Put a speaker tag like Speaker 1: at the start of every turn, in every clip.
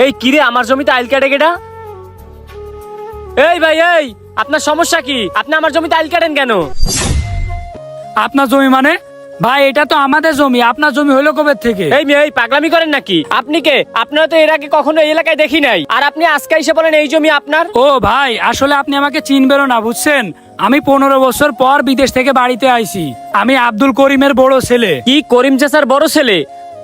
Speaker 1: এই কিরে, আমার জমিতে আইল কাটে কেডা? এই ভাই, এই আপনার সমস্যা কি? আপনি আমার জমিতে আইল কাটেন কেন?
Speaker 2: আপনার জমি মানে? ভাই এটা তো আমাদের জমি, আপনার জমি হলো কবে থেকে?
Speaker 1: এই মেয়ে, এই পাগলামি করেন নাকি? আপনি কে? আপনারা তো এর আগে কখনো এই এলাকায় দেখি নাই, আর আপনি আজকে এসে বলেন এই জমি আপনার।
Speaker 2: ও ভাই, আসলে আপনি আমাকে চিনবেনও না, বুঝছেন? আমি 15 বছর পর বিদেশ থেকে বাড়িতে আইছি। আমি আব্দুল করিমের বড় ছেলে।
Speaker 1: কি করিম চাচার বড় ছেলে?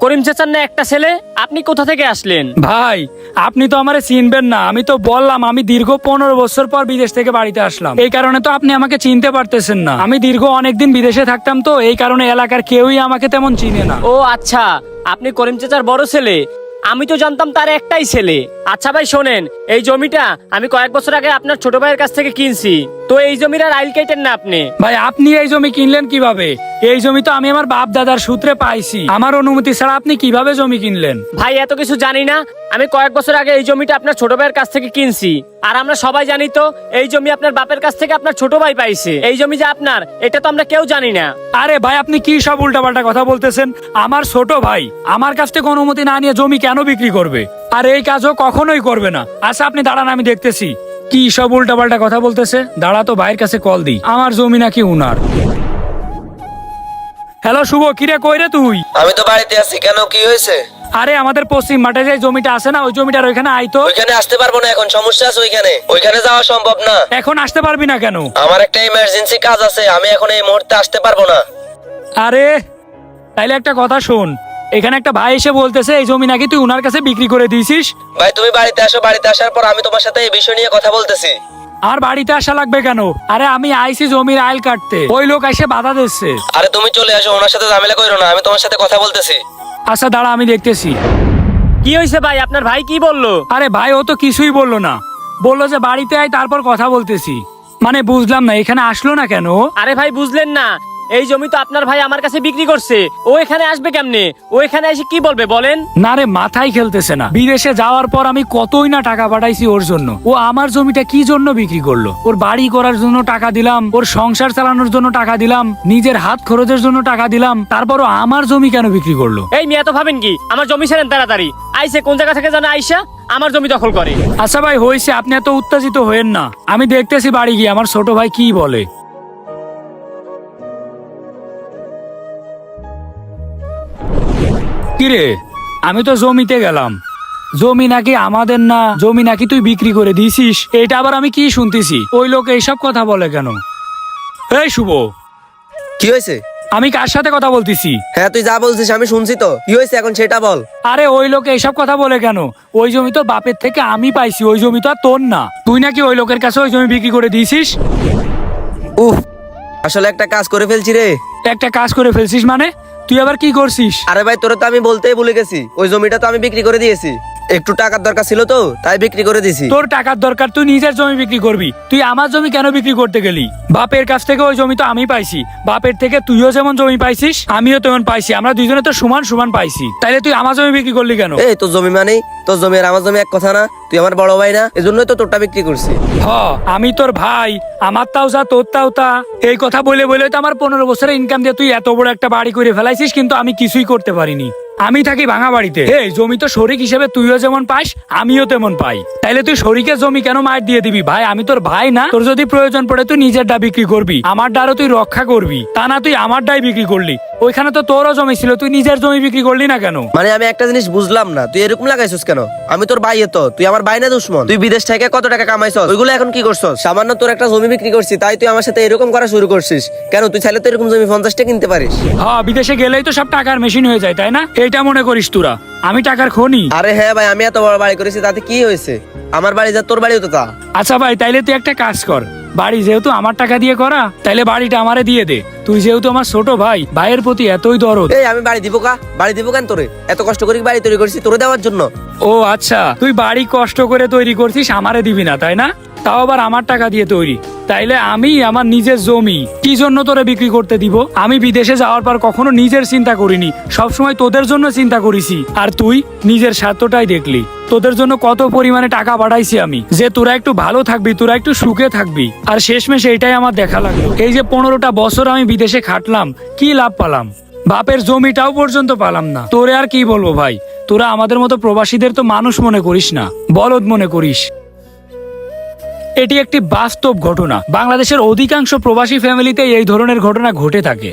Speaker 1: করিম চাচার না একটা ছেলে? আপনি কোথা থেকে আসলেন?
Speaker 2: ভাই আপনি তো আমারে চিনবেন না, আমি তো বললাম আমি দীর্ঘ 15 বছর পর বিদেশ থেকে বাড়িতে আসলাম, এই কারণে তো আপনি আমাকে চিনতে পারতেছেন না। আমি দীর্ঘ অনেকদিন বিদেশে থাকতাম, তো এই কারণে এলাকার কেউই আমাকে তেমন চিনে না।
Speaker 1: ও আচ্ছা, আপনি করিম চাচার বড় ছেলে। আমি তো জানতাম তার একটাই ছেলে। আচ্ছা ভাই শোনেন, এই জমিটা আমি কয়েক বছর আগে আপনার ছোট ভাইয়ের কাছ থেকে কিনছি, তো এই জমির আর আইল কেটেন না আপনি।
Speaker 2: ভাই আপনি এই জমি কিনলেন কিভাবে? এই জমি তো আমি আমার বাপ দাদার সূত্রে পাইছি, আমার অনুমতি ছাড়া আপনি কিভাবে জমি কিনলেন?
Speaker 1: ভাই এত কিছু জানি না, আমি কয়েক বছর আগে এই জমিটা আপনার ছোট ভাইয়ের কাছ থেকে কিনছি। আর আমরা সবাই জানি তো এই জমি আপনার বাপের কাছ থেকে আপনার ছোট ভাই পাইছে। এই জমি যে আপনার, এটা তো আমরা কেউ জানি না।
Speaker 2: আরে ভাই আপনি কি সব উল্টাপাল্টা কথা বলতেছেন? আমার ছোট ভাই আমার কাছ থেকে অনুমতি না নিয়ে জমি কেন বিক্রি করবে? আর এই কাজও কখনোই করবে না। আচ্ছা আপনি দাঁড়ান, আমি দেখতেছি কি সব উল্টাপাল্টা কথা বলতেছে। দাঁড়া তো ভাইয়ের কাছে কল দিই, আমার জমি নাকি উনার। হ্যালো শুভ, কিরে কই রে তুই?
Speaker 3: আমি তো বাড়িতে আছি। কেন, কি হয়েছে?
Speaker 2: আরে আমাদের পশ্চিম মাঠে যে জমিটা আছে না, ওই জমিটার ওইখানে আইতো।
Speaker 3: ওইখানে আসতে পারবো না, এখন সমস্যা আছে। ওইখানে যাওয়া সম্ভব না।
Speaker 2: এখন আসতে পারবি না কেন?
Speaker 3: আমার একটা ইমার্জেন্সি কাজ আছে, আমি এখন এই মুহূর্তে আসতে পারবো না।
Speaker 2: আরে তাইলে একটা কথা শোন, এখানে একটা ভাই এসে বলতেছে এই জমি নাকি তুই উনার কাছে বিক্রি করে দিয়েছিস।
Speaker 3: ভাই তুমি বাড়িতে আসো, বাড়িতে আসার পর আমি তোমার সাথে এই বিষয় নিয়ে কথা বলতেছি।
Speaker 2: আর বাড়িতে আসা লাগবে কেন? আরে আমি আইছি জমির আইল কাটতে, ওই লোক এসে বাধা দিচ্ছে।
Speaker 3: আরে তুমি চলে আসো, ওনার সাথে ঝামেলা করো না, আমি তোমার সাথে কথা বলতেছি।
Speaker 2: আচ্ছা দাঁড়া, আমি দেখতেছি।
Speaker 1: কি হয়েছে ভাই, আপনার ভাই কি বললো?
Speaker 2: আরে ভাই ও তো কিছুই বললো না, বললো যে বাড়িতে আয় তারপর কথা বলতেছি। মানে বুঝলাম না, এখানে আসলো না কেন?
Speaker 1: আরে ভাই বুঝলেন না, এই জমি তো আপনার ভাই আমার কাছে বিক্রি করছে। ও এখানে আসবে কেমনে? ও এখানে এসে কি বলবে বলেন?
Speaker 2: না রে, মাথায় খেলতেছে না। বিদেশে যাওয়ার পর আমি কতই না টাকা পাঠাইছি ওর জন্য, ও আমার জমিটা কি জন্য বিক্রি করলো? ওর বাড়ি করার জন্য টাকা দিলাম, ওর সংসার চালানোর জন্য টাকা দিলাম, নিজের হাত খরচের জন্য টাকা দিলাম, তারপরও আমার জমি কেন বিক্রি করলো?
Speaker 1: এই মিয়া তো ভাবেন কি আমার জমি ছেড়েন তাড়াতাড়ি। আইসে কোন জায়গা থেকে জানে আইসা আমার জমি দখল করে।
Speaker 2: আচ্ছা ভাই হয়েছে, আপনি এত উত্তেজিত হয়েন না, আমি দেখতেছি বাড়ি গিয়ে আমার ছোট ভাই কি বলে। কিরে, আমি তো জমিতে গেলাম, জমি নাকি আমাদের না, জমি নাকি তুই বিক্রি করে দিয়েছিস। এটা আবার আমি কি শুনতেছি? ওই লোক এইসব কথা বলে কেন? এই শুভ,
Speaker 3: কি হয়েছে?
Speaker 2: আমি কার সাথে কথা বলতেছি?
Speaker 3: হ্যাঁ তুই যা বলছিস আমি শুনছি তো, কি হয়েছে এখন সেটা বল।
Speaker 2: আরে ওই লোক এইসব কথা বলে কেন? ওই জমি তো বাপের থেকে আমি পাইছি, ওই জমি তো আর তোর না। তুই নাকি ওই লোকের কাছে ওই জমি বিক্রি করে দিয়েছিস।
Speaker 3: উফ, আসলে একটা কাজ করে ফেলছি রে।
Speaker 2: একটা কাজ করে ফেলছিস মানে? তুই আবার কি করছিস?
Speaker 3: আরে ভাই তোরে তো আমি বলতেই ভুলে গেছি, ওই জমিটা তো আমি বিক্রি করে দিয়েছি। একটু টাকার দরকার ছিল তো, তাই বিক্রি করে দিয়েছি।
Speaker 2: তোর টাকার দরকার, তুই নিজের জমি বিক্রি করবি। তুই আমার জমি কেন বিক্রি করতে গেলি? বাপের কাছ থেকে ওই জমি তো আমি পাইছি, বাপের থেকে তুইও যেমন জমি পাইছিস আমিও তেমন পাইছি, আমরা দুইজনে তো সমান সমান পাইছি। তাইলে তুই আমার জমি বিক্রি করলি কেন?
Speaker 3: এই তোর জমি মানে, তোর জমি আর আমার জমি এক কথা না? তুই আমার বড় ভাই না, এজন্যই তো তোরটা বিক্রি করছি।
Speaker 2: হ, আমি তোর ভাই, আমার তাও যা তোর তাও তা। এই কথা বলে বলে তো আমার 15 বছরের ইনকাম দিয়ে তুই এত বড় একটা বাড়ি করে ফেলাইছিস, কিন্তু আমি কিছুই করতে পারিনি। আমি থাকি ভাঙা বাড়িতে। এই জমি তো শরিক হিসেবে তুইও যেমন পাস আমিও তেমন পাই, তাইলে তুই শরিকের জমি কেন মার দিয়ে দিবি? ভাই আমি তোর ভাই না? তোর যদি প্রয়োজন পড়ে তুই নিজেরটা বিক্রি করবি, আমারটারও তুই রক্ষা করবি, তা না তুই আমারটাই বিক্রি করলি। ওইখানে তো তোরও জমি ছিল, তুই নিজের জমি বিক্রি করলি না কেন?
Speaker 3: মানে আমি একটা জিনিস বুঝলাম না, তুই এরকম লাগাইছিস কেন? আমি তোর ভাই, তো তুই আমার ভাই না দুশ্মন? তুই বিদেশ থেকে কত টাকা কামাইছস, ওইগুলো এখন কি করছস? সামান্য তোর একটা জমি বিক্রি করছিস, তাই তুই আমার সাথে এরকম করা শুরু করছিস কেন? তুই চাইলে তো এরকম জমি 50টা কিনতে পারিস।
Speaker 2: হ্যাঁ, বিদেশে গেলেই তো সব টাকার মেশিন হয়ে যায়, তাই না? এইটা মনে করিস তোরা আমি টাকার খনি?
Speaker 3: আরে হ্যাঁ ভাই, আমি এত বড় বাড়ি করেছি, তাতে কি হয়েছে? আমার বাড়ি যা তোর বাড়িও তো তা।
Speaker 2: আচ্ছা ভাই, তাইলে তুই একটা কাজ কর, বাড়ি যেহেতু আমার টাকা দিয়ে করা, তাইলে বাড়িটা আমারে দিয়ে দে। তুই যেহেতু আমার ছোট ভাই, ভাইয়ের প্রতি এতই দরদ।
Speaker 3: এই আমি বাড়ি দিব কা? বাড়ি দিব কেন তোরে? এত কষ্ট করে বাড়ি তৈরি করছি তোরে দেওয়ার জন্য।
Speaker 2: ও আচ্ছা, তুই বাড়ি কষ্ট করে তৈরি করছিস, আমারে দিবি না তাই না? তাও আবার আমার টাকা দিয়ে তৈরি। তাইলে আমি আমার নিজের জমি কি জন্য তোরে বিক্রি করতে দিব? আমি বিদেশে যাওয়ার পর কখনো নিজের চিন্তা করিনি, সবসময় তোদের জন্য চিন্তা করেছি। আর তুই নিজের স্বার্থটাই দেখলি। তোদের জন্য কত পরিমাণে টাকা পাঠাইছি আমি, যে তোরা একটু ভালো থাকবি, তোরা একটু সুখে থাকবি। আর শেষমেশ এইটাই আমার দেখা লাগলো। এই যে 15টা বছর আমি বিদেশে খাটলাম, কি লাভ পালাম? বাপের জমিটাও পর্যন্ত পালাম না। তোরে আর কি বলবো ভাই, তোরা আমাদের মতো প্রবাসীদের তো মানুষ মনে করিস না, বলদ মনে করিস। এটি একটি বাস্তব ঘটনা। বাংলাদেশের অধিকাংশ প্রবাসী ফ্যামিলিতে এই ধরনের ঘটনা ঘটে থাকে।